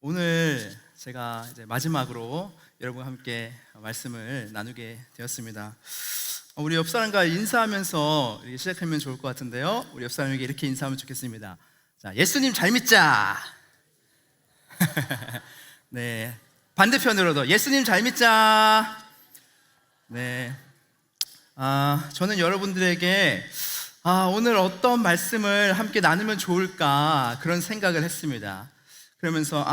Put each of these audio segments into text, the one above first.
오늘 제가 이제 마지막으로 여러분과 함께 말씀을 나누게 되었습니다. 우리 옆 사람과 인사하면서 시작하면 좋을 것 같은데요. 우리 옆 사람에게 이렇게 인사하면 좋겠습니다. 자, 예수님 잘 믿자. 네, 반대편으로도 예수님 잘 믿자. 네, 저는 여러분들에게 오늘 어떤 말씀을 함께 나누면 좋을까 그런 생각을 했습니다. 그러면서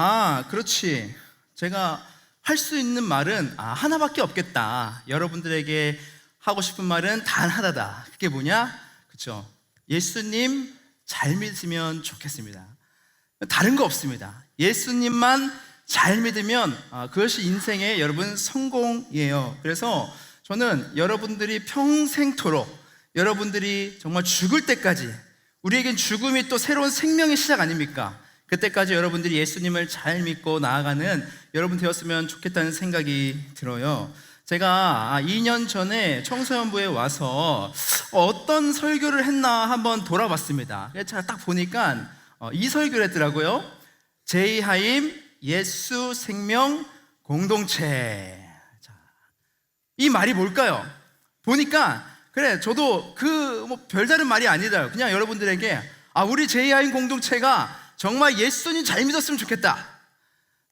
그렇지, 제가 할 수 있는 말은 하나밖에 없겠다. 여러분들에게 하고 싶은 말은 단 하나다. 그게 뭐냐? 그렇죠? 예수님 잘 믿으면 좋겠습니다. 다른 거 없습니다. 예수님만 잘 믿으면 그것이 인생의 여러분 성공이에요. 그래서 저는 여러분들이 평생토록, 여러분들이 정말 죽을 때까지, 우리에겐 죽음이 또 새로운 생명의 시작 아닙니까? 그때까지 여러분들이 예수님을 잘 믿고 나아가는 여러분 되었으면 좋겠다는 생각이 들어요. 제가 2년 전에 청소년부에 와서 어떤 설교를 했나 한번 돌아봤습니다. 제가 딱 보니까 이 설교를 했더라고요. 제이하임 예수 생명 공동체. 이 말이 뭘까요? 보니까 그래, 저도 별다른 말이 아니다. 그냥 여러분들에게 우리 제이하임 공동체가 정말 예수님 잘 믿었으면 좋겠다.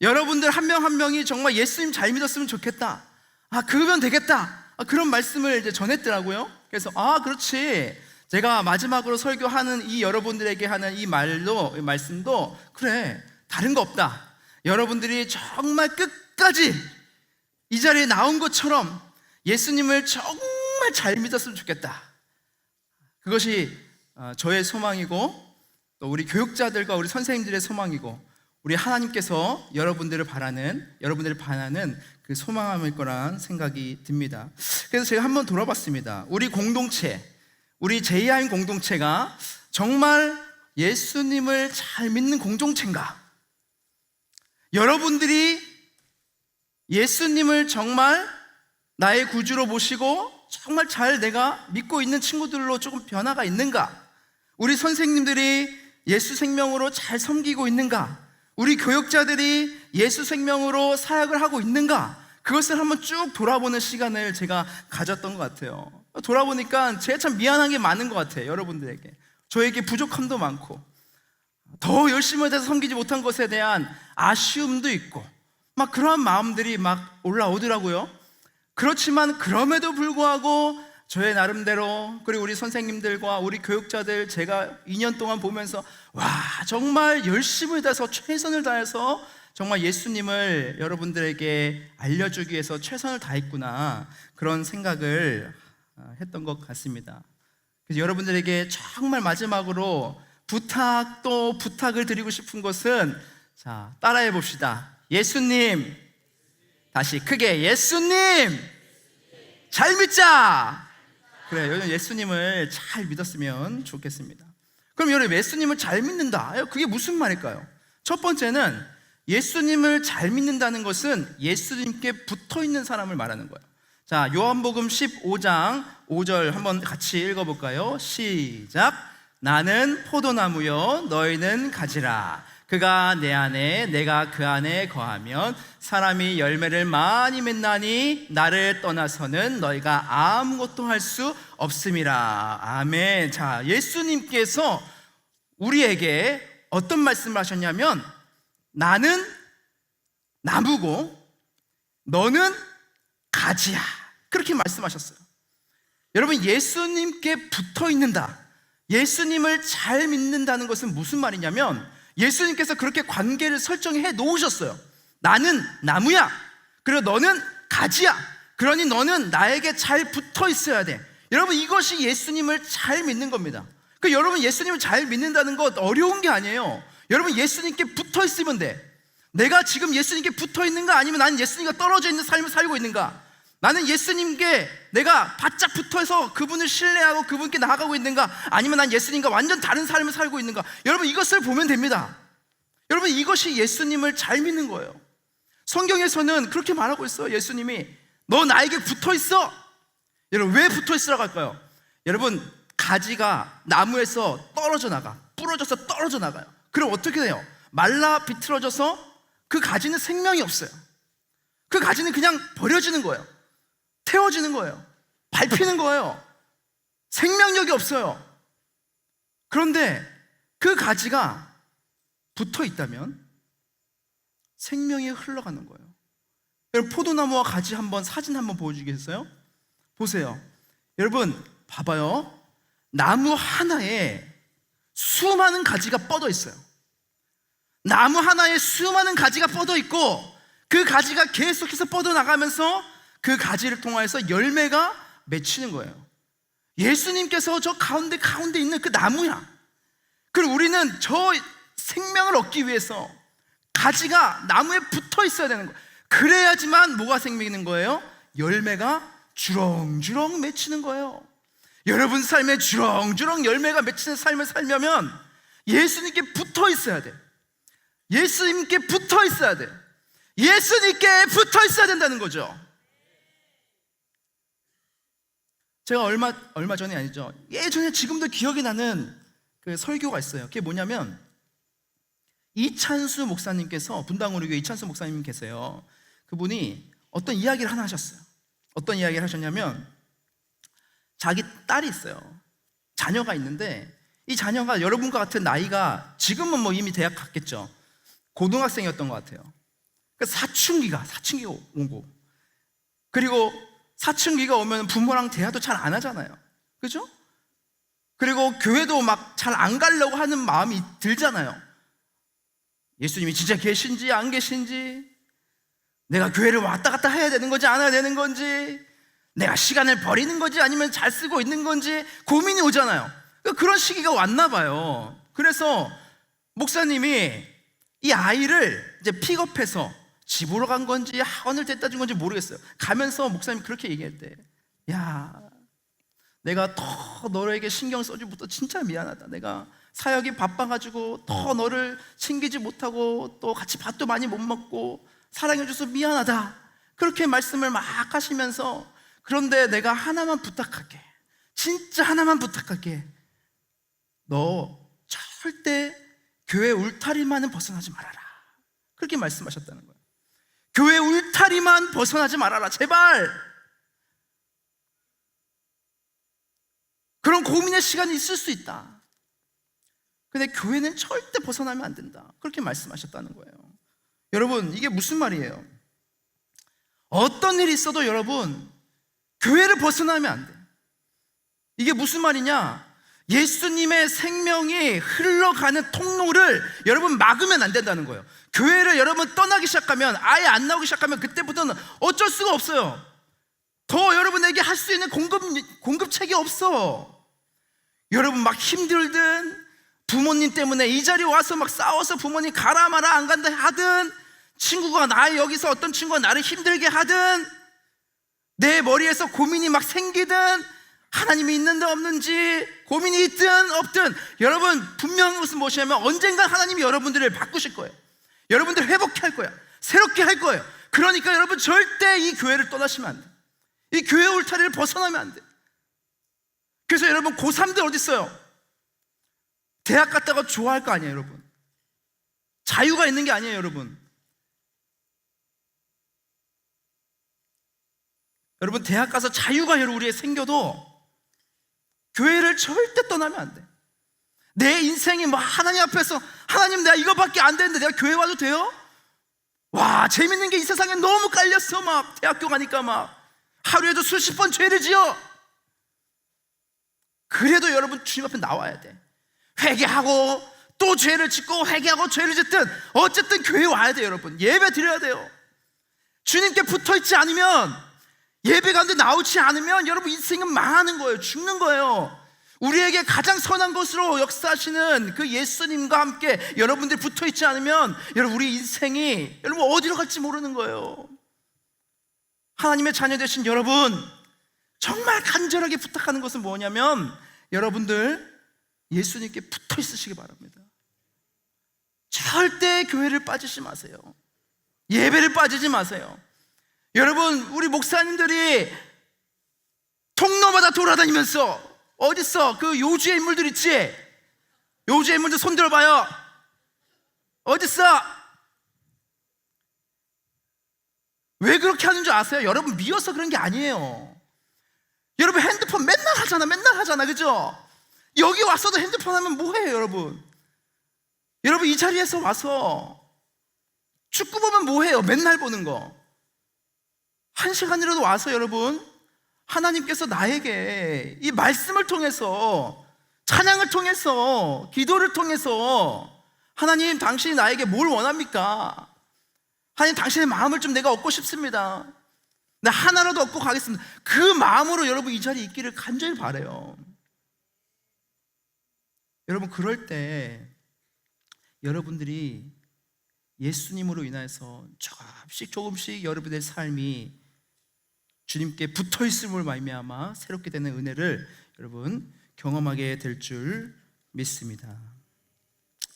여러분들 한 명 한 명이 정말 예수님 잘 믿었으면 좋겠다. 그러면 되겠다. 그런 말씀을 이제 전했더라고요. 그래서 그렇지. 제가 마지막으로 설교하는 이 여러분들에게 하는 이 말씀도 그래, 다른 거 없다. 여러분들이 정말 끝까지 이 자리에 나온 것처럼 예수님을 정말 잘 믿었으면 좋겠다. 그것이 저의 소망이고 또 우리 교육자들과 우리 선생님들의 소망이고 우리 하나님께서 여러분들을 바라는 그 소망일 거란 생각이 듭니다. 그래서 제가 한번 돌아봤습니다. 우리 공동체, 우리 제이하임 공동체가 정말 예수님을 잘 믿는 공동체인가? 여러분들이 예수님을 정말 나의 구주로 모시고 정말 잘 내가 믿고 있는 친구들로 조금 변화가 있는가? 우리 선생님들이 예수 생명으로 잘 섬기고 있는가? 우리 교육자들이 예수 생명으로 사역을 하고 있는가? 그것을 한번 쭉 돌아보는 시간을 제가 가졌던 것 같아요. 돌아보니까 제가 참 미안한 게 많은 것 같아요. 여러분들에게 저에게 부족함도 많고 더 열심히 해서 섬기지 못한 것에 대한 아쉬움도 있고 막 그러한 마음들이 막 올라오더라고요. 그렇지만 그럼에도 불구하고 저의 나름대로, 그리고 우리 선생님들과 우리 교육자들 제가 2년 동안 보면서 정말 열심히 다해서 최선을 다해서 정말 예수님을 여러분들에게 알려주기 위해서 최선을 다했구나, 그런 생각을 했던 것 같습니다. 그래서 여러분들에게 정말 마지막으로 부탁을 드리고 싶은 것은, 자, 따라해 봅시다. 예수님, 다시 크게 예수님 잘 믿자. 그래, 요즘 예수님을 잘 믿었으면 좋겠습니다. 그럼 여러분, 예수님을 잘 믿는다, 그게 무슨 말일까요? 첫 번째는 예수님을 잘 믿는다는 것은 예수님께 붙어있는 사람을 말하는 거예요. 자, 요한복음 15장 5절 한번 같이 읽어볼까요? 시작. 나는 포도나무요 너희는 가지라. 그가 내 안에 내가 그 안에 거하면 사람이 열매를 많이 맺나니 나를 떠나서는 너희가 아무것도 할 수 없음이라. 아멘. 자, 예수님께서 우리에게 어떤 말씀을 하셨냐면 나는 나무고 너는 가지야, 그렇게 말씀하셨어요. 여러분, 예수님께 붙어 있는다, 예수님을 잘 믿는다는 것은 무슨 말이냐면 예수님께서 그렇게 관계를 설정해 놓으셨어요. 나는 나무야, 그리고 너는 가지야. 그러니 너는 나에게 잘 붙어 있어야 돼. 여러분, 이것이 예수님을 잘 믿는 겁니다. 여러분, 예수님을 잘 믿는다는 것 어려운 게 아니에요. 여러분, 예수님께 붙어 있으면 돼. 내가 지금 예수님께 붙어 있는가, 아니면 나는 예수님과 떨어져 있는 삶을 살고 있는가? 나는 예수님께 내가 바짝 붙어서 그분을 신뢰하고 그분께 나아가고 있는가, 아니면 난 예수님과 완전 다른 삶을 살고 있는가? 여러분, 이것을 보면 됩니다. 여러분, 이것이 예수님을 잘 믿는 거예요. 성경에서는 그렇게 말하고 있어요. 예수님이 너 나에게 붙어 있어. 여러분, 왜 붙어 있으라고 할까요? 여러분, 가지가 나무에서 떨어져 나가, 부러져서 떨어져 나가요. 그럼 어떻게 돼요? 말라 비틀어져서 그 가지는 생명이 없어요. 그 가지는 그냥 버려지는 거예요. 태워지는 거예요. 밟히는 거예요. 생명력이 없어요. 그런데 그 가지가 붙어 있다면 생명이 흘러가는 거예요. 여러분, 포도나무와 가지 사진 한번 보여주겠어요? 보세요. 여러분, 봐봐요. 나무 하나에 수많은 가지가 뻗어 있어요. 나무 하나에 수많은 가지가 뻗어 있고, 그 가지가 계속해서 뻗어나가면서 그 가지를 통해서 열매가 맺히는 거예요. 예수님께서 저 가운데 있는 그 나무야. 그리고 우리는 저 생명을 얻기 위해서 가지가 나무에 붙어 있어야 되는 거예요. 그래야지만 뭐가 생기는 거예요? 열매가 주렁주렁 맺히는 거예요. 여러분 삶에 주렁주렁 열매가 맺히는 삶을 살려면 예수님께 붙어 있어야 돼. 예수님께 붙어 있어야 돼. 예수님께 붙어 있어야 된다는 거죠. 제가 얼마 전이 아니죠. 예전에 지금도 기억이 나는 그 설교가 있어요. 그게 뭐냐면, 이찬수 목사님께서, 분당우리교회 이찬수 목사님 계세요. 그분이 어떤 이야기를 하나 하셨어요. 어떤 이야기를 하셨냐면, 자기 딸이 있어요. 자녀가 있는데, 이 자녀가 여러분과 같은 나이가, 지금은 뭐 이미 대학 갔겠죠. 고등학생이었던 것 같아요. 사춘기가 오고, 그리고 사춘기가 오면 부모랑 대화도 잘 안 하잖아요. 그죠? 그리고 교회도 막 잘 안 가려고 하는 마음이 들잖아요. 예수님이 진짜 계신지 안 계신지, 내가 교회를 왔다 갔다 해야 되는 건지 안 해야 되는 건지, 내가 시간을 버리는 건지 아니면 잘 쓰고 있는 건지 고민이 오잖아요. 그런 시기가 왔나 봐요. 그래서 목사님이 이 아이를 이제 픽업해서 집으로 간 건지 학원을 데려다 준 건지 모르겠어요. 가면서 목사님이 그렇게 얘기했대. 야, 내가 더 너에게 신경 써주부터 진짜 미안하다. 내가 사역이 바빠가지고 더 너를 챙기지 못하고 또 같이 밥도 많이 못 먹고 사랑해줘서 미안하다. 그렇게 말씀을 막 하시면서, 그런데 내가 하나만 부탁할게. 진짜 하나만 부탁할게. 너 절대 교회 울타리만은 벗어나지 말아라. 그렇게 말씀하셨다는 거예요. 교회 울타리만 벗어나지 말아라, 제발. 그런 고민의 시간이 있을 수 있다. 근데 교회는 절대 벗어나면 안 된다. 그렇게 말씀하셨다는 거예요. 여러분, 이게 무슨 말이에요? 어떤 일이 있어도 여러분, 교회를 벗어나면 안 돼. 이게 무슨 말이냐? 예수님의 생명이 흘러가는 통로를 여러분 막으면 안 된다는 거예요. 교회를 여러분 떠나기 시작하면, 아예 안 나오기 시작하면 그때부터는 어쩔 수가 없어요. 더 여러분에게 할 수 있는 공급책이 없어. 여러분 막 힘들든, 부모님 때문에 이 자리에 와서 막 싸워서 부모님 가라 마라 안 간다 하든, 친구가 여기서 어떤 친구가 나를 힘들게 하든, 내 머리에서 고민이 막 생기든, 하나님이 있는데 없는지 고민이 있든 없든, 여러분 분명한 것은 무엇이냐면 언젠가 하나님이 여러분들을 바꾸실 거예요. 여러분들 회복해 할 거야. 새롭게 할 거예요. 그러니까 여러분 절대 이 교회를 떠나시면 안 돼. 이 교회 울타리를 벗어나면 안 돼. 그래서 여러분 고3들 어디 있어요? 대학 갔다가 좋아할 거 아니에요, 여러분. 자유가 있는 게 아니에요, 여러분. 여러분 대학 가서 자유가 우리에 생겨도 교회를 절대 떠나면 안 돼. 내 인생이 뭐 하나님 앞에서, 하나님 내가 이거밖에 안 되는데 내가 교회 와도 돼요? 와, 재밌는 게 이 세상에 너무 깔렸어. 막 대학교 가니까 막 하루에도 수십 번 죄를 지어. 그래도 여러분 주님 앞에 나와야 돼. 회개하고 또 죄를 짓고 회개하고 죄를 짓든 어쨌든 교회 와야 돼요. 여러분 예배 드려야 돼요. 주님께 붙어있지 않으면, 예배 가운데 나오지 않으면 여러분 인생은 망하는 거예요. 죽는 거예요. 우리에게 가장 선한 것으로 역사하시는 그 예수님과 함께 여러분들 붙어있지 않으면 여러분 우리 인생이 여러분 어디로 갈지 모르는 거예요. 하나님의 자녀 되신 여러분, 정말 간절하게 부탁하는 것은 뭐냐면, 여러분들 예수님께 붙어 있으시기 바랍니다. 절대 교회를 빠지지 마세요. 예배를 빠지지 마세요. 여러분 우리 목사님들이 통로마다 돌아다니면서, 어딨어? 그 요주의 인물들 있지? 요주의 인물들 손 들어봐요. 어딨어? 왜 그렇게 하는 줄 아세요? 여러분 미워서 그런 게 아니에요. 여러분 핸드폰 맨날 하잖아, 그죠? 여기 와서도 핸드폰 하면 뭐해요, 여러분? 여러분 이 자리에서 와서 축구 보면 뭐해요? 맨날 보는 거. 1시간이라도 와서 여러분, 하나님께서 나에게 이 말씀을 통해서, 찬양을 통해서, 기도를 통해서, 하나님 당신이 나에게 뭘 원합니까? 하나님 당신의 마음을 좀 내가 얻고 싶습니다. 나 하나라도 얻고 가겠습니다. 그 마음으로 여러분 이 자리에 있기를 간절히 바라요. 여러분 그럴 때 여러분들이 예수님으로 인해서 조금씩 여러분의 삶이 주님께 붙어있음을 말미암아 새롭게 되는 은혜를 여러분 경험하게 될 줄 믿습니다.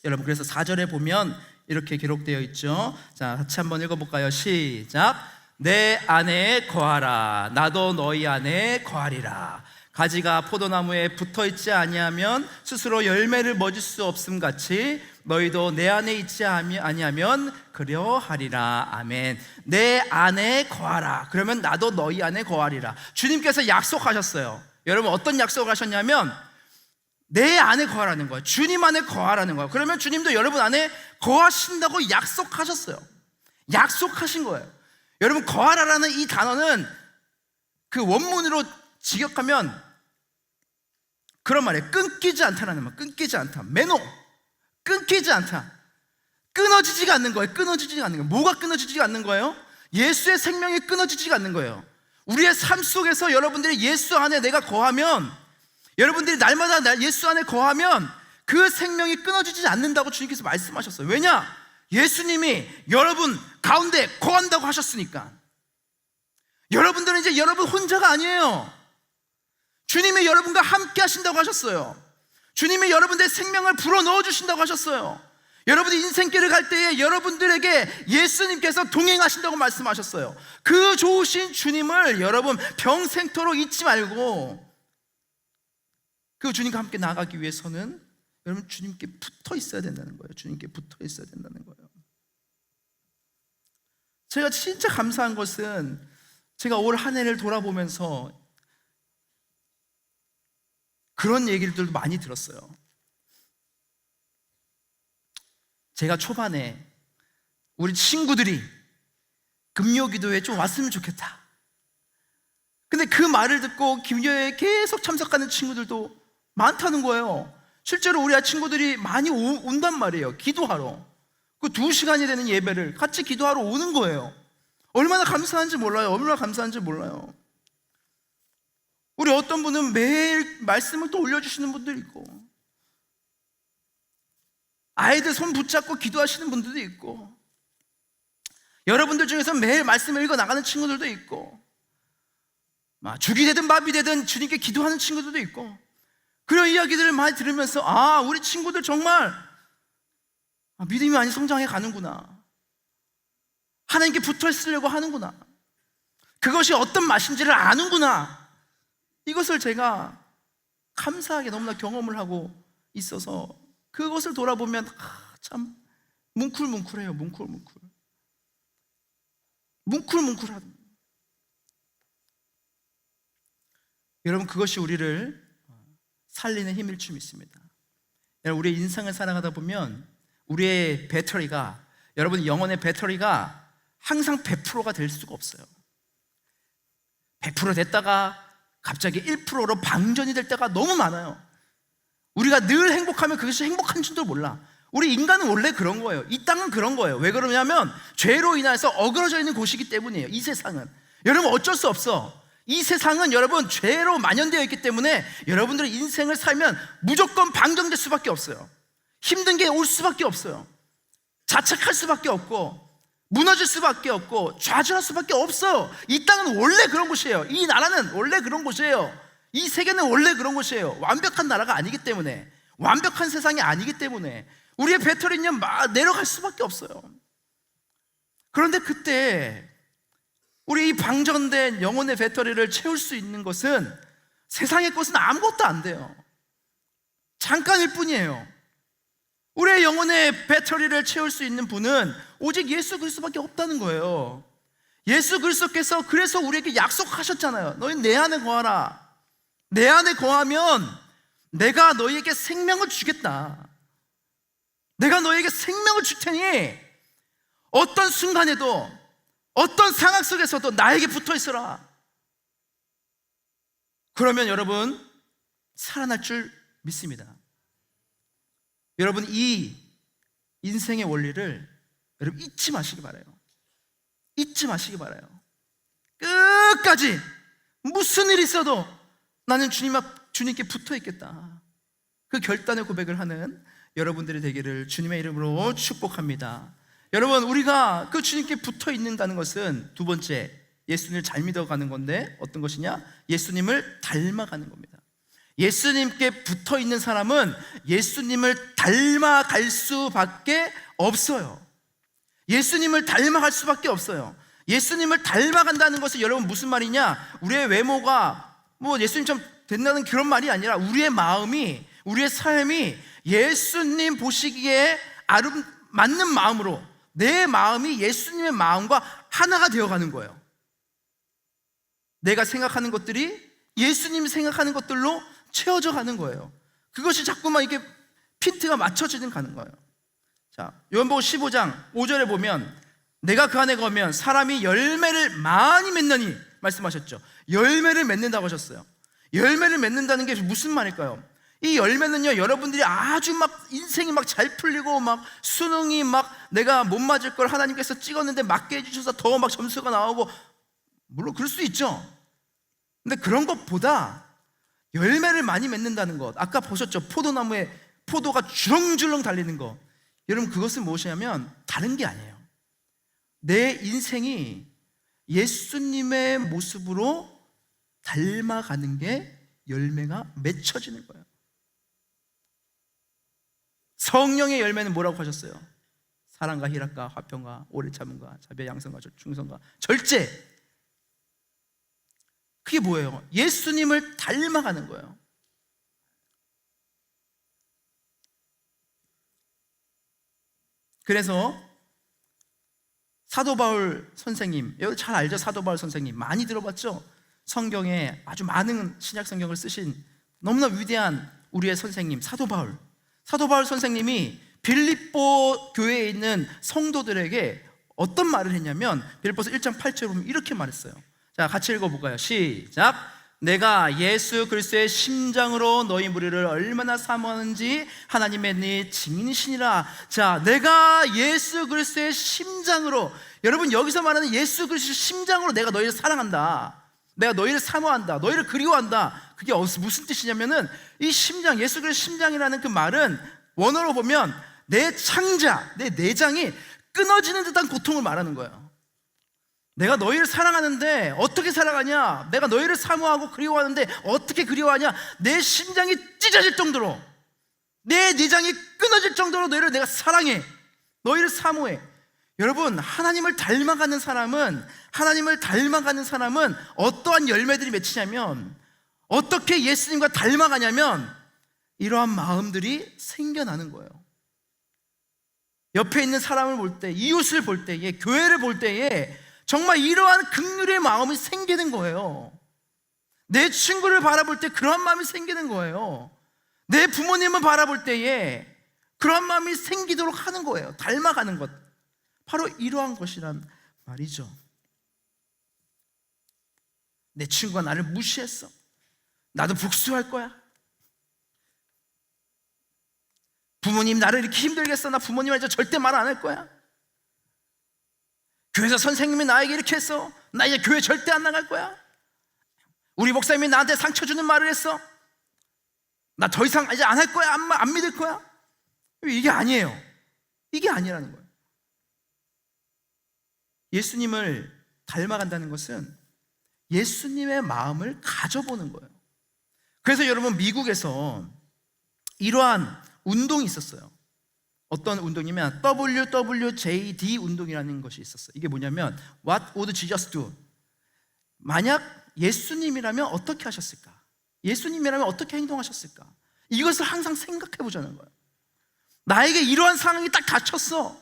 여러분 그래서 4절에 보면 이렇게 기록되어 있죠. 자, 같이 한번 읽어볼까요? 시작. 내 안에 거하라. 나도 너희 안에 거하리라. 가지가 포도나무에 붙어있지 아니하면 스스로 열매를 맺을 수 없음 같이 너희도 내 안에 있지 아니하면 그려하리라. 아멘. 내 안에 거하라. 그러면 나도 너희 안에 거하리라. 주님께서 약속하셨어요. 여러분 어떤 약속을 하셨냐면 내 안에 거하라는 거예요. 주님 안에 거하라는 거예요. 그러면 주님도 여러분 안에 거하신다고 약속하셨어요. 약속하신 거예요. 여러분 거하라라는 이 단어는 그 원문으로 직역하면 그런 말이에요. 끊기지 않다라는 말. 끊기지 않다. 매너. 끊기지 않다. 끊어지지가 않는 거예요. 끊어지지가 않는 거예요. 뭐가 끊어지지가 않는 거예요? 예수의 생명이 끊어지지가 않는 거예요. 우리의 삶 속에서 여러분들이 예수 안에 내가 거하면, 여러분들이 날마다 예수 안에 거하면 그 생명이 끊어지지 않는다고 주님께서 말씀하셨어요. 왜냐? 예수님이 여러분 가운데 거한다고 하셨으니까. 여러분들은 이제 여러분 혼자가 아니에요. 주님이 여러분과 함께 하신다고 하셨어요. 주님이 여러분들의 생명을 불어넣어 주신다고 하셨어요. 여러분이 인생길을 갈 때에 여러분들에게 예수님께서 동행하신다고 말씀하셨어요. 그 좋으신 주님을 여러분 평생토록 잊지 말고 그 주님과 함께 나아가기 위해서는 여러분 주님께 붙어 있어야 된다는 거예요. 주님께 붙어 있어야 된다는 거예요. 제가 진짜 감사한 것은 제가 올 한 해를 돌아보면서 그런 얘기들도 많이 들었어요. 제가 초반에 우리 친구들이 금요기도에 좀 왔으면 좋겠다. 근데 그 말을 듣고 금요에 계속 참석하는 친구들도 많다는 거예요. 실제로 우리 친구들이 많이 온단 말이에요. 기도하러. 그 2시간이 되는 예배를 같이 기도하러 오는 거예요. 얼마나 감사한지 몰라요. 얼마나 감사한지 몰라요. 우리 어떤 분은 매일 말씀을 또 올려주시는 분들 있고, 아이들 손 붙잡고 기도하시는 분들도 있고, 여러분들 중에서 매일 말씀을 읽어 나가는 친구들도 있고, 죽이 되든 밥이 되든 주님께 기도하는 친구들도 있고, 그런 이야기들을 많이 들으면서 우리 친구들 정말 믿음이 많이 성장해 가는구나, 하나님께 붙어 있으려고 하는구나, 그것이 어떤 맛인지를 아는구나, 이것을 제가 감사하게 너무나 경험을 하고 있어서 그것을 돌아보면 참 뭉클뭉클해요. 뭉클뭉클하다. 여러분 그것이 우리를 살리는 힘일 줄 믿습니다. 여러분 우리의 인생을 살아가다 보면 우리의 배터리가, 여러분 영혼의 배터리가 항상 100%가 될 수가 없어요. 100% 됐다가 갑자기 1%로 방전이 될 때가 너무 많아요. 우리가 늘 행복하면 그것이 행복한 줄도 몰라. 우리 인간은 원래 그런 거예요. 이 땅은 그런 거예요. 왜 그러냐면 죄로 인해서 어그러져 있는 곳이기 때문이에요. 이 세상은. 여러분 어쩔 수 없어. 이 세상은 여러분 죄로 만연되어 있기 때문에 여러분들의 인생을 살면 무조건 방전될 수밖에 없어요. 힘든 게 올 수밖에 없어요. 자책할 수밖에 없고, 무너질 수밖에 없고, 좌절할 수밖에 없어요. 이 땅은 원래 그런 곳이에요. 이 나라는 원래 그런 곳이에요. 이 세계는 원래 그런 곳이에요. 완벽한 나라가 아니기 때문에, 완벽한 세상이 아니기 때문에 우리의 배터리는 막 내려갈 수밖에 없어요. 그런데 그때 우리 이 방전된 영혼의 배터리를 채울 수 있는 것은 세상의 것은 아무것도 안 돼요. 잠깐일 뿐이에요. 우리의 영혼의 배터리를 채울 수 있는 분은 오직 예수 그리스도밖에 없다는 거예요. 예수 그리스도께서 그래서 우리에게 약속하셨잖아요. 너희 내 안에 거하라. 내 안에 거하면 내가 너희에게 생명을 주겠다. 내가 너희에게 생명을 줄 테니 어떤 순간에도 어떤 상황 속에서도 나에게 붙어 있어라. 그러면 여러분 살아날 줄 믿습니다. 여러분 이 인생의 원리를 여러분 잊지 마시기 바라요. 잊지 마시기 바라요. 끝까지 무슨 일이 있어도 나는 주님께 붙어 있겠다. 그 결단의 고백을 하는 여러분들이 되기를 주님의 이름으로 축복합니다. 여러분 우리가 그 주님께 붙어 있는다는 것은 두 번째 예수님을 잘 믿어가는 건데 어떤 것이냐? 예수님을 닮아가는 겁니다. 예수님께 붙어 있는 사람은 예수님을 닮아갈 수밖에 없어요. 예수님을 닮아갈 수밖에 없어요. 예수님을 닮아간다는 것은 여러분 무슨 말이냐? 우리의 외모가 뭐 예수님처럼 된다는 그런 말이 아니라 우리의 마음이, 우리의 삶이 예수님 보시기에 맞는 마음으로 내 마음이 예수님의 마음과 하나가 되어가는 거예요. 내가 생각하는 것들이 예수님이 생각하는 것들로 채워져 가는 거예요. 그것이 자꾸만 이게 핀트가 맞춰지는 가는 거예요. 자, 요한복음 15장 5절에 보면 내가 그 안에 거하면 사람이 열매를 많이 맺느니 말씀하셨죠. 열매를 맺는다고 하셨어요. 열매를 맺는다는 게 무슨 말일까요? 이 열매는요, 여러분들이 아주 막 인생이 막 잘 풀리고 막 수능이 막 내가 못 맞을 걸 하나님께서 찍었는데 맞게 해주셔서 더 막 점수가 나오고, 물론 그럴 수 있죠. 근데 그런 것보다 열매를 많이 맺는다는 것, 아까 보셨죠? 포도나무에 포도가 주렁주렁 달리는 것. 여러분 그것은 무엇이냐면 다른 게 아니에요. 내 인생이 예수님의 모습으로 닮아가는 게 열매가 맺혀지는 거예요. 성령의 열매는 뭐라고 하셨어요? 사랑과 희락과 화평과 오래 참음과 자비와 양선과 충성과 절제. 그게 뭐예요? 예수님을 닮아가는 거예요. 그래서 사도 바울 선생님, 여러분 잘 알죠? 사도 바울 선생님 많이 들어봤죠? 성경에 아주 많은 신약 성경을 쓰신 너무나 위대한 우리의 선생님 사도 바울 선생님이 빌립보 교회에 있는 성도들에게 어떤 말을 했냐면 빌립보서 1장 8절에 보면 이렇게 말했어요. 자, 같이 읽어볼까요? 시작. 내가 예수 그리스도의 심장으로 너희 무리를 얼마나 사모하는지 하나님의 네 증인이시니라. 자, 내가 예수 그리스도의 심장으로, 여러분 여기서 말하는 예수 그리스도의 심장으로 내가 너희를 사랑한다, 내가 너희를 사모한다, 너희를 그리워한다. 그게 무슨 뜻이냐면은 이 심장, 예수 그리스도의 심장이라는 그 말은 원어로 보면 내 창자, 내 내장이 끊어지는 듯한 고통을 말하는 거예요. 내가 너희를 사랑하는데 어떻게 사랑하냐? 내가 너희를 사모하고 그리워하는데 어떻게 그리워하냐? 내 심장이 찢어질 정도로, 내 내장이 끊어질 정도로 너희를 내가 사랑해, 너희를 사모해. 여러분 하나님을 닮아가는 사람은 어떠한 열매들이 맺히냐면, 어떻게 예수님과 닮아가냐면 이러한 마음들이 생겨나는 거예요. 옆에 있는 사람을 볼 때, 이웃을 볼 때에, 교회를 볼 때에 정말 이러한 긍휼의 마음이 생기는 거예요. 내 친구를 바라볼 때 그러한 마음이 생기는 거예요. 내 부모님을 바라볼 때에 그러한 마음이 생기도록 하는 거예요. 닮아가는 것, 바로 이러한 것이란 말이죠. 내 친구가 나를 무시했어, 나도 복수할 거야. 부모님 나를 이렇게 힘들게 했어, 나 부모님한테 절대 말 안 할 거야. 교회에서 선생님이 나에게 이렇게 했어, 나 이제 교회 절대 안 나갈 거야. 우리 목사님이 나한테 상처 주는 말을 했어, 나 더 이상 이제 안 할 거야, 안 믿을 거야. 이게 아니에요. 이게 아니라는 거예요. 예수님을 닮아간다는 것은 예수님의 마음을 가져보는 거예요. 그래서 여러분 미국에서 이러한 운동이 있었어요. 어떤 운동이면 WWJD 운동이라는 것이 있었어요. 이게 뭐냐면 What would Jesus do? 만약 예수님이라면 어떻게 하셨을까? 예수님이라면 어떻게 행동하셨을까? 이것을 항상 생각해 보자는 거예요. 나에게 이러한 상황이 딱 닥쳤어,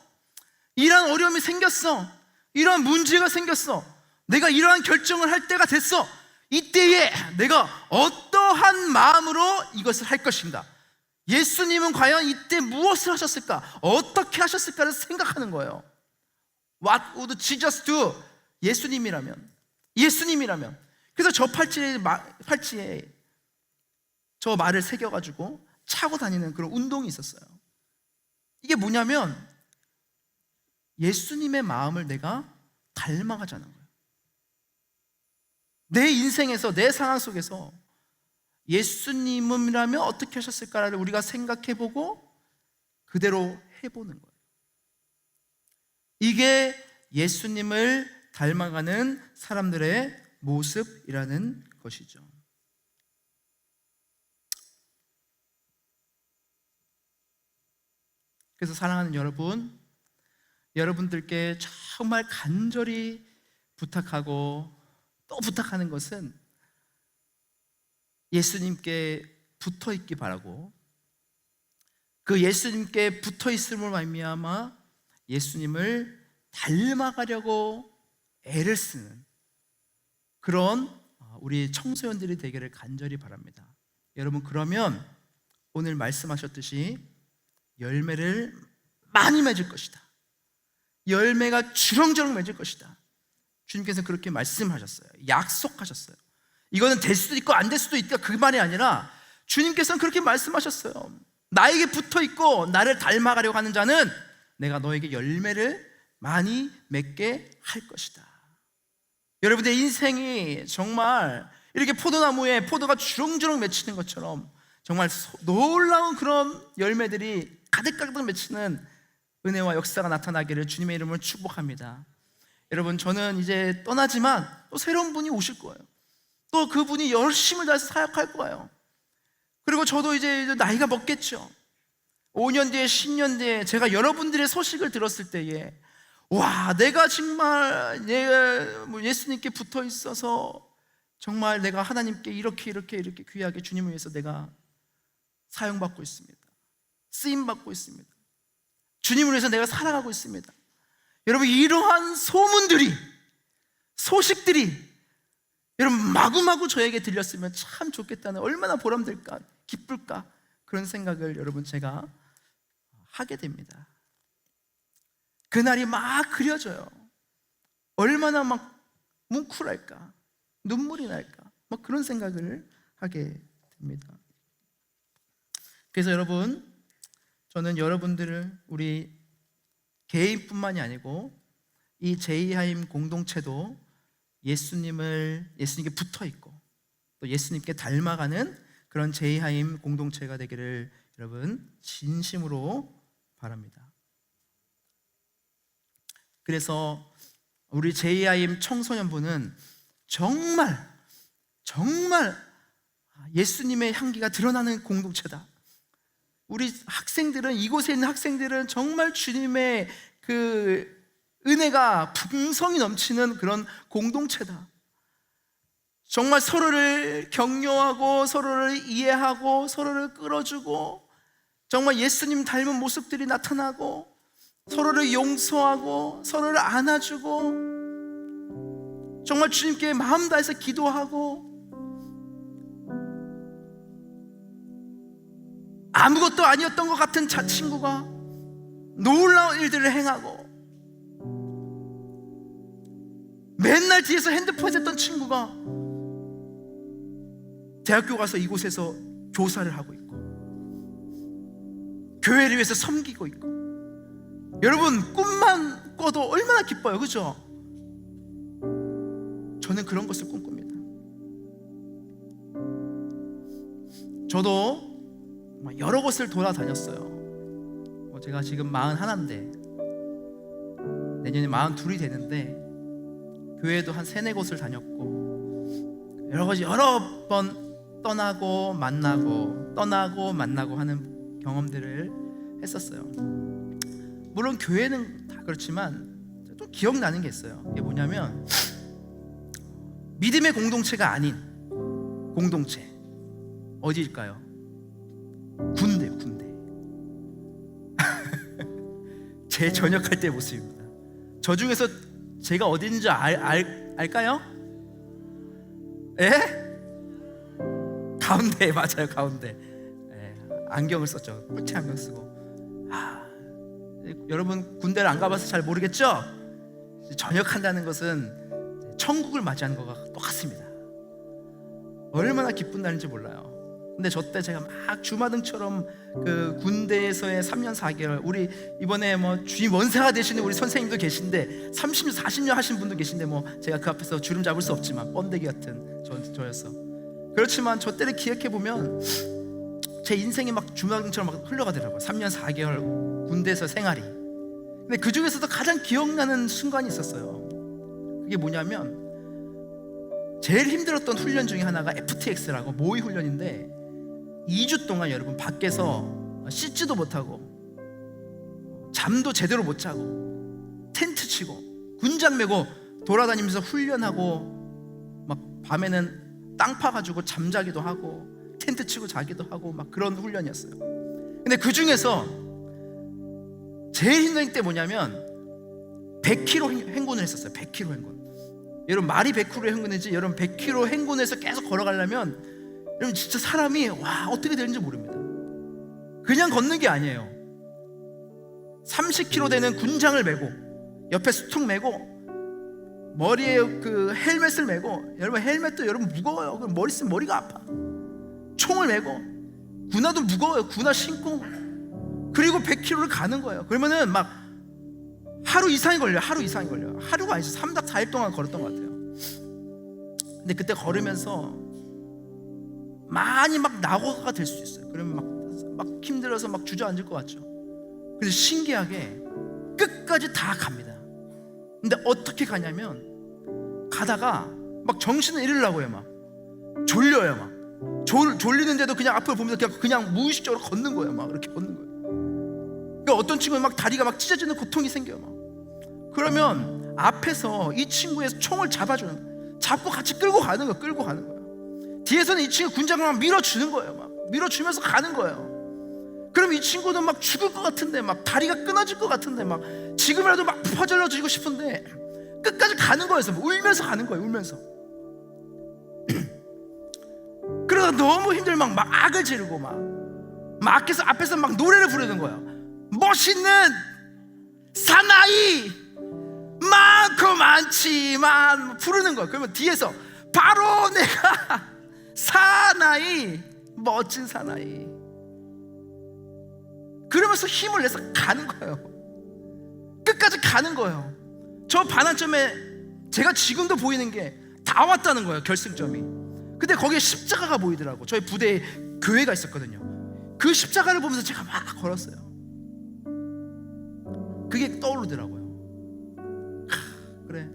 이러한 어려움이 생겼어, 이러한 문제가 생겼어, 내가 이러한 결정을 할 때가 됐어. 이때에 내가 어떠한 마음으로 이것을 할 것인가. 예수님은 과연 이때 무엇을 하셨을까? 어떻게 하셨을까를 생각하는 거예요. What would Jesus do? 예수님이라면. 그래서 저 팔찌에 저 말을 새겨가지고 차고 다니는 그런 운동이 있었어요. 이게 뭐냐면 예수님의 마음을 내가 닮아가자는 거예요. 내 인생에서, 내 상황 속에서 예수님이라면 어떻게 하셨을까를 우리가 생각해보고 그대로 해보는 거예요. 이게 예수님을 닮아가는 사람들의 모습이라는 것이죠. 그래서 사랑하는 여러분, 여러분들께 정말 간절히 부탁하고 또 부탁하는 것은 예수님께 붙어 있기 바라고, 그 예수님께 붙어 있음으로 말미암아 예수님을 닮아가려고 애를 쓰는 그런 우리 청소년들이 되기를 간절히 바랍니다. 여러분, 그러면 오늘 말씀하셨듯이 열매를 많이 맺을 것이다. 열매가 주렁주렁 맺을 것이다. 주님께서 그렇게 말씀하셨어요. 약속하셨어요. 이거는 될 수도 있고 안 될 수도 있다, 그 말이 아니라 주님께서는 그렇게 말씀하셨어요. 나에게 붙어 있고 나를 닮아가려고 하는 자는 내가 너에게 열매를 많이 맺게 할 것이다. 여러분의 인생이 정말 이렇게 포도나무에 포도가 주렁주렁 맺히는 것처럼 정말 놀라운 그런 열매들이 가득가득 맺히는 은혜와 역사가 나타나기를 주님의 이름으로 축복합니다. 여러분, 저는 이제 떠나지만 또 새로운 분이 오실 거예요. 또 그분이 열심을 다해서 사역할 거예요. 그리고 저도 이제 나이가 먹겠죠. 5년 뒤에 10년 뒤에 제가 여러분들의 소식을 들었을 때에 와, 내가 정말 예수님께 붙어 있어서 정말 내가 하나님께 이렇게 귀하게 주님을 위해서 내가 사용받고 있습니다. 쓰임받고 있습니다. 주님을 위해서 내가 살아가고 있습니다. 여러분, 이러한 소문들이, 소식들이 여러분 마구마구 저에게 들렸으면 참 좋겠다는, 얼마나 보람될까, 기쁠까, 그런 생각을 여러분 제가 하게 됩니다. 그날이 막 그려져요. 얼마나 막 뭉클할까, 눈물이 날까, 막 그런 생각을 하게 됩니다. 그래서 여러분, 저는 여러분들을 우리 개인뿐만이 아니고 이 제이하임 공동체도 예수님께 붙어 있고 또 예수님께 닮아가는 그런 제이하임 공동체가 되기를 여러분 진심으로 바랍니다. 그래서 우리 제이하임 청소년부는 정말 예수님의 향기가 드러나는 공동체다. 우리 학생들은, 이곳에 있는 학생들은 정말 주님의 그 은혜가 풍성이 넘치는 그런 공동체다. 정말 서로를 격려하고 서로를 이해하고 서로를 끌어주고 정말 예수님 닮은 모습들이 나타나고 서로를 용서하고 서로를 안아주고 정말 주님께 마음 다해서 기도하고 아무것도 아니었던 것 같은 친구가 놀라운 일들을 행하고 맨날 뒤에서 핸드폰 했던 친구가 대학교 가서 이곳에서 교사를 하고 있고 교회를 위해서 섬기고 있고, 여러분 꿈만 꿔도 얼마나 기뻐요, 그죠? 저는 그런 것을 꿈꿉니다. 저도 여러 곳을 돌아다녔어요. 제가 지금 41인데 내년에 42이 되는데 교회도 한 3-4곳을 다녔고 여러 번 떠나고 만나고 하는 경험들을 했었어요. 물론 교회는 다 그렇지만 또 기억나는 게 있어요. 이게 뭐냐면 믿음의 공동체가 아닌 공동체, 어디일까요? 군대요, 군대. 제 전역할 때 모습입니다. 저 중에서 제가 어딘지 알까요? 예? 가운데, 맞아요, 가운데. 예, 안경을 썼죠. 뿔테 안경 쓰고. 여러분 군대를 안 가봐서 잘 모르겠죠? 전역한다는 것은 천국을 맞이하는 것과 똑같습니다. 얼마나 기쁜 날인지 몰라요. 근데 저 때 제가 막 주마등처럼 그 군대에서의 3년 4개월, 우리 이번에 뭐 주임 원사가 되시는 우리 선생님도 계신데 30년 40년 하신 분도 계신데 뭐 제가 그 앞에서 주름 잡을 수 없지만 번데기 같은 저였어. 그렇지만 저 때를 기억해 보면 제 인생이 막 주마등처럼 막 흘러가더라고요. 3년 4개월 군대에서 생활이. 근데 그 중에서도 가장 기억나는 순간이 있었어요. 그게 뭐냐면 제일 힘들었던 훈련 중에 하나가 FTX라고 모의 훈련인데 2주 동안 여러분 밖에서 씻지도 못하고 잠도 제대로 못 자고 텐트 치고 군장 메고 돌아다니면서 훈련하고 막 밤에는 땅 파가지고 잠자기도 하고 텐트 치고 자기도 하고 막 그런 훈련이었어요. 근데 그 중에서 제일 힘든 게 뭐냐면 100km 행군을 했었어요. 100km 행군. 여러분 말이 100km 행군이지 여러분 100km 행군에서 계속 걸어가려면 여러분 진짜 사람이 와 어떻게 되는지 모릅니다. 그냥 걷는 게 아니에요. 30km 되는 군장을 메고 옆에 수통 메고 머리에 그 헬멧을 메고, 여러분 헬멧도 여러분 무거워요. 그럼 머리 쓰면 머리가 아파. 총을 메고 군화도 무거워요. 군화 신고 그리고 100km를 가는 거예요. 그러면은 막 하루 이상이 걸려요. 하루가 아니죠. 3박 4일 동안 걸었던 것 같아요. 근데 그때 걸으면서 많이 막 낙오가 될 수 있어요. 그러면 막 힘들어서 막 주저앉을 것 같죠. 그래서 신기하게 끝까지 다 갑니다. 근데 어떻게 가냐면 가다가 막 정신을 잃으려고 해요. 막 졸려요. 막 졸리는데도 그냥 앞을 보면서 그냥 무의식적으로 걷는 거예요. 막 이렇게 걷는 거예요. 그러니까 어떤 친구는 막 다리가 막 찢어지는 고통이 생겨요. 막 그러면 앞에서 이 친구의 총을 잡고 같이 끌고 가는 거예요. 뒤에서는 이 친구 군장을 막 밀어주는 거예요. 막 밀어주면서 가는 거예요. 그럼 이 친구는 막 죽을 것 같은데, 막 다리가 끊어질 것 같은데, 막 지금이라도 막 퍼질러지고 싶은데 끝까지 가는 거였어. 울면서 가는 거예요. 울면서. 그러다 너무 힘들면 막 악을 지르고 막 앞에서 막 노래를 부르는 거예요. 멋있는 사나이 많고 많지만 부르는 거예요. 그러면 뒤에서 바로 내가 사나이, 멋진 사나이, 그러면서 힘을 내서 가는 거예요. 끝까지 가는 거예요. 저 반환점에 제가 지금도 보이는 게 다 왔다는 거예요. 결승점이. 근데 거기에 십자가가 보이더라고. 저희 부대에 교회가 있었거든요. 그 십자가를 보면서 제가 막 걸었어요. 그게 떠오르더라고요. 그래,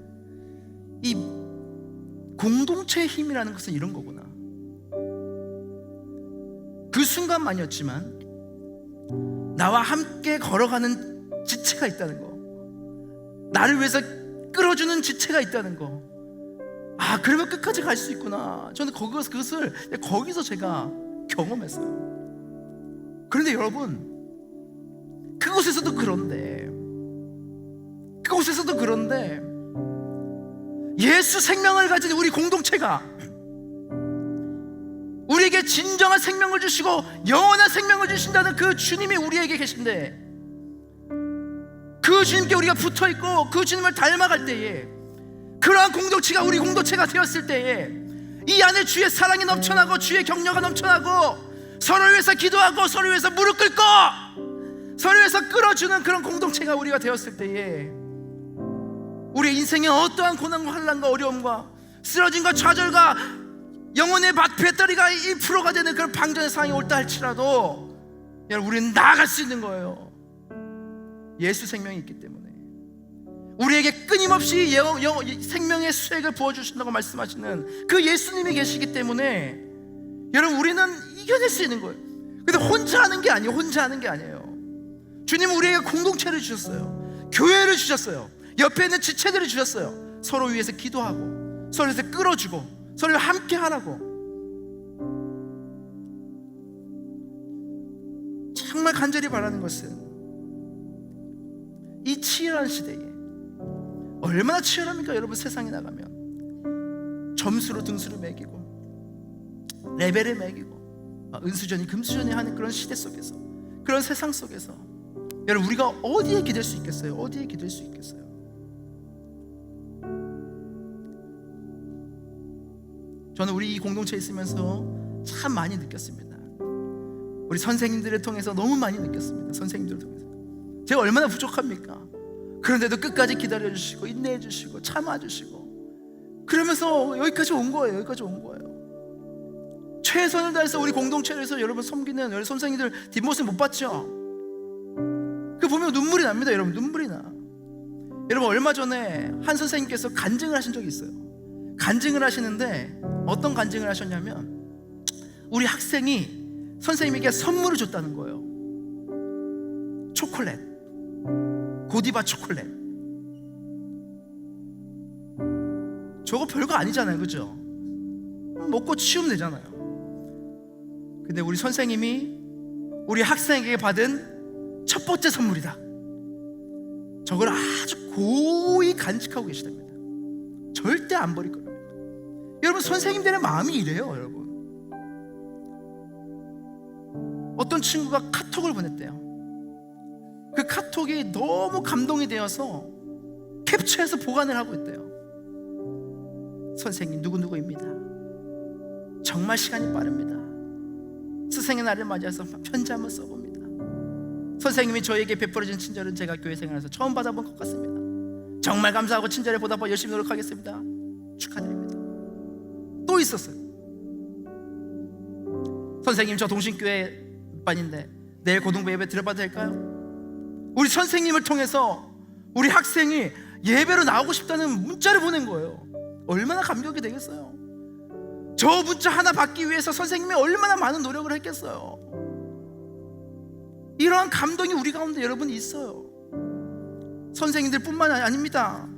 이 공동체의 힘이라는 것은 이런 거구나. 그 순간만이었지만 나와 함께 걸어가는 지체가 있다는 거, 나를 위해서 끌어주는 지체가 있다는 거. 그러면 끝까지 갈 수 있구나. 저는 그것을 거기서 제가 경험했어요. 그런데 여러분, 그곳에서도 그런데 예수 생명을 가진 우리 공동체가 우리에게 진정한 생명을 주시고 영원한 생명을 주신다는 그 주님이 우리에게 계신데, 그 주님께 우리가 붙어있고 그 주님을 닮아갈 때에, 그러한 공동체가 우리 공동체가 되었을 때에 이 안에 주의 사랑이 넘쳐나고 주의 격려가 넘쳐나고 서로를 위해서 기도하고 서로를 위해서 무릎 꿇고 서로를 위해서 끌어주는 그런 공동체가 우리가 되었을 때에 우리의 인생에 어떠한 고난과 환난과 어려움과 쓰러짐과 좌절과 영혼의 배터리가 1%가 되는 그런 방전의 상황이 올다 할지라도 여러분, 우리는 나아갈 수 있는 거예요. 예수 생명이 있기 때문에. 우리에게 끊임없이 생명의 수액을 부어주신다고 말씀하시는 그 예수님이 계시기 때문에 여러분, 우리는 이겨낼 수 있는 거예요. 근데 혼자 하는 게 아니에요. 주님은 우리에게 공동체를 주셨어요. 교회를 주셨어요. 옆에 있는 지체들을 주셨어요. 서로 위해서 기도하고 서로 위해서 끌어주고 서로 함께 하라고. 정말 간절히 바라는 것은 이 치열한 시대에 얼마나 치열합니까 여러분. 세상에 나가면 점수로 등수를 매기고 레벨을 매기고 은수전이 금수전이 하는 그런 시대 속에서, 그런 세상 속에서 여러분 우리가 어디에 기댈 수 있겠어요? 어디에 기댈 수 있겠어요? 저는 우리 이 공동체에 있으면서 참 많이 느꼈습니다. 우리 선생님들을 통해서 너무 많이 느꼈습니다. 선생님들을 통해서 제가 얼마나 부족합니까? 그런데도 끝까지 기다려주시고 인내해주시고 참아주시고 그러면서 여기까지 온 거예요. 여기까지 온 거예요. 최선을 다해서 우리 공동체에서 여러분 섬기는 여러분 선생님들 뒷모습 못 봤죠? 그 보면 눈물이 납니다. 여러분 눈물이 나. 여러분 얼마 전에 한 선생님께서 간증을 하신 적이 있어요. 간증을 하시는데 어떤 간증을 하셨냐면 우리 학생이 선생님에게 선물을 줬다는 거예요. 초콜릿, 고디바 초콜릿. 저거 별거 아니잖아요, 그죠? 먹고 치우면 되잖아요. 근데 우리 선생님이 우리 학생에게 받은 첫 번째 선물이다. 저걸 아주 고이 간직하고 계시답니다. 절대 안 버릴 겁니다. 여러분 선생님들의 마음이 이래요. 여러분 어떤 친구가 카톡을 보냈대요. 그 카톡이 너무 감동이 되어서 캡처해서 보관을 하고 있대요. 선생님 누구누구입니다. 정말 시간이 빠릅니다. 스승의 날을 맞이해서 편지 한번 써봅니다. 선생님이 저에게 베풀어진 친절은 제가 교회 생활에서 처음 받아본 것 같습니다. 정말 감사하고 친절에 보답하고 열심히 노력하겠습니다. 축하드립니다. 또 있었어요. 선생님 저 동신교회 반인데 내일 고등부 예배 들어봐도 될까요? 우리 선생님을 통해서 우리 학생이 예배로 나오고 싶다는 문자를 보낸 거예요. 얼마나 감격이 되겠어요. 저 문자 하나 받기 위해서 선생님이 얼마나 많은 노력을 했겠어요. 이러한 감동이 우리 가운데 여러분 있어요. 선생님들 뿐만 아닙니다.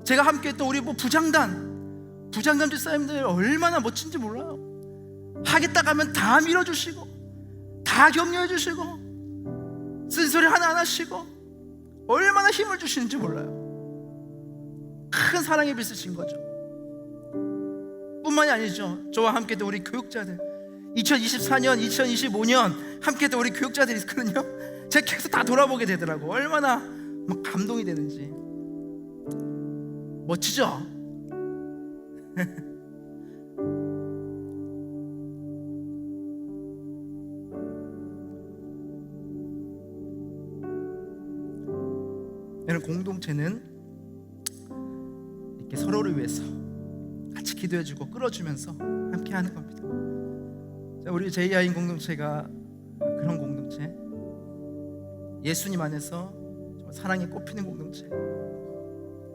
제가 함께 했던 우리 부장단 집사님들 얼마나 멋진지 몰라요. 하겠다 가면 다 밀어주시고 다 격려해 주시고 쓴소리 하나 하시고 얼마나 힘을 주시는지 몰라요. 큰 사랑이 빚으신 거죠. 뿐만이 아니죠. 저와 함께 했던 우리 교육자들 2024년 2025년 함께 했던 우리 교육자들이 있거든요. 제가 계속 다 돌아보게 되더라고. 얼마나 막 감동이 되는지. 멋지죠? 여러분 공동체는 이렇게 서로를 위해서 같이 기도해주고 끌어주면서 함께 하는 겁니다. 자, 우리 제이아인 공동체가 그런 공동체, 예수님 안에서 정말 사랑이 꽃피는 공동체,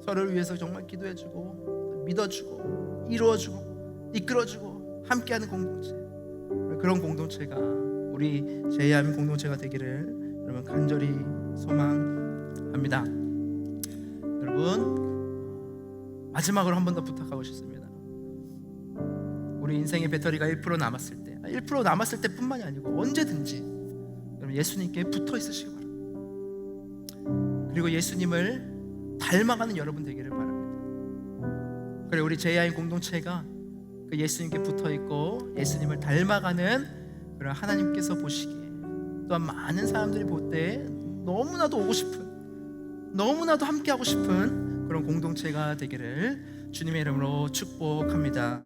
서로를 위해서 정말 기도해주고 믿어주고 이루어주고 이끌어주고 함께하는 공동체, 그런 공동체가 우리 제이아인 공동체가 되기를 여러분 간절히 소망합니다. 여러분 마지막으로 한 번 더 부탁하고 싶습니다. 우리 인생의 배터리가 1% 남았을 때, 1% 남았을 때뿐만이 아니고 언제든지 여러분 예수님께 붙어 있으시기 바랍니다. 그리고 예수님을 닮아가는 여러분 되기를 바랍니다. 그래 우리 제이아인 공동체가 그 예수님께 붙어 있고 예수님을 닮아가는 그런 하나님께서 보시기에 또한 많은 사람들이 볼 때 너무나도 오고 싶은, 너무나도 함께하고 싶은 그런 공동체가 되기를 주님의 이름으로 축복합니다.